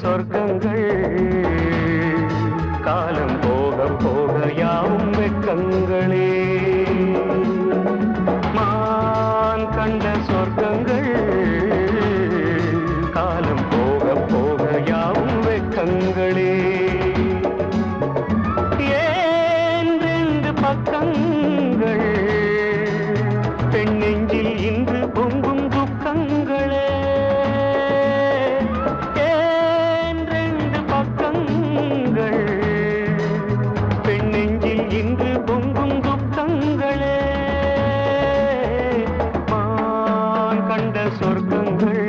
சொர்க்கங்கள் காலம் போக போக யாவும் வெட்கங்களே. மான் கண்ட சொர்க்கங்கள் காலம் போக போக யாவும் வெட்கங்களே. ஏன் ரெண்டு பக்கங்கள் பெண் நெஞ்சில் இன்று பொங்கும் துக்கங்களே. ஏன் ரெண்டு பக்கங்கள் பெண் நெஞ்சில் இன்று பொங்கும் துக்கங்களே. மான் கண்ட சொர்க்கங்கள்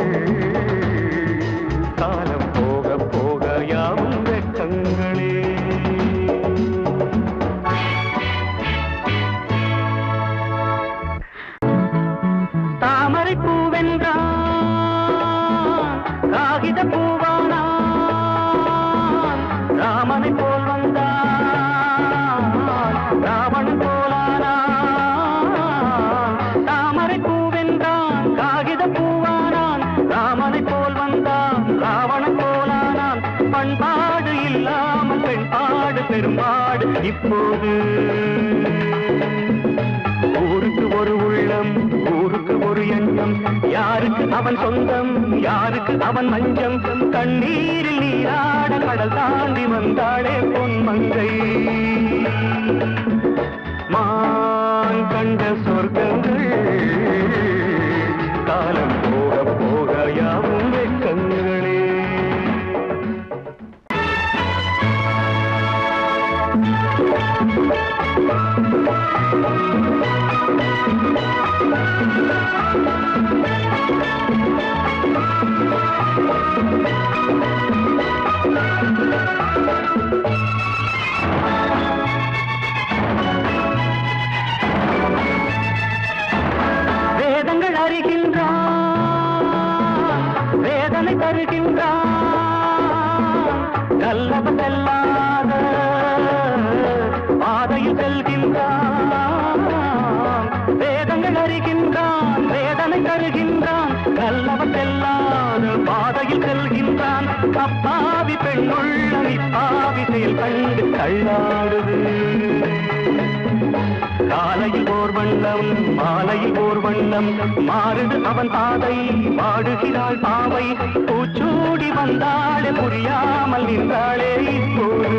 காலம் போக போக யாவும் வெட்கங்களே. தாமரை பூவென்றான் காகித பூவானான் ராமனை போல் வந்தான் ராவணன் போலானான். தாமரை பூவென்றான் காகித பூவானான் ராமனை போல் வந்தான் ராவணன் போலானான். பண்பாடு இல்லாமல் பெண்பாடு பெரும்பாடு இப்போது. ஊருக்கு ஒரு உள்ளம் ஊருக்கு ஒரு எண்ணம் யாருக்கு அவன் சொந்தம் யாருக்கு அவன் மஞ்சம். கண்ணீரில் நீராட கடல் தாண்டி வந்தாளே பொன்மங்கை. மான் கண்ட சொர்க்கங்கள் காலம் போக போக யாவும் வெட்கங்களே. வேதங்கள் அறிகின்றான் வேதனை தருகின்றான். நல்லவன் செல்லாத பாதையில் செல்கின்றான். வேதங்கள் அறிகின்றான் வேதனை தருகின்றான். நல்லவன் செல்லாத பாதையில் செல்கின்றான். அப்பாவி பெண்ணுள்ள இப்பாவி செயல் கண்டு கள்ளாடுது. காலையில் ஓர் வண்ணம் மாலையில் ஓர் வண்ணம் மாறுது அவன் பாதை வாடுகிறாள் பாவை. பூச்சூடி வந்தாளே புரியாமல் நின்றாளே இப்போது.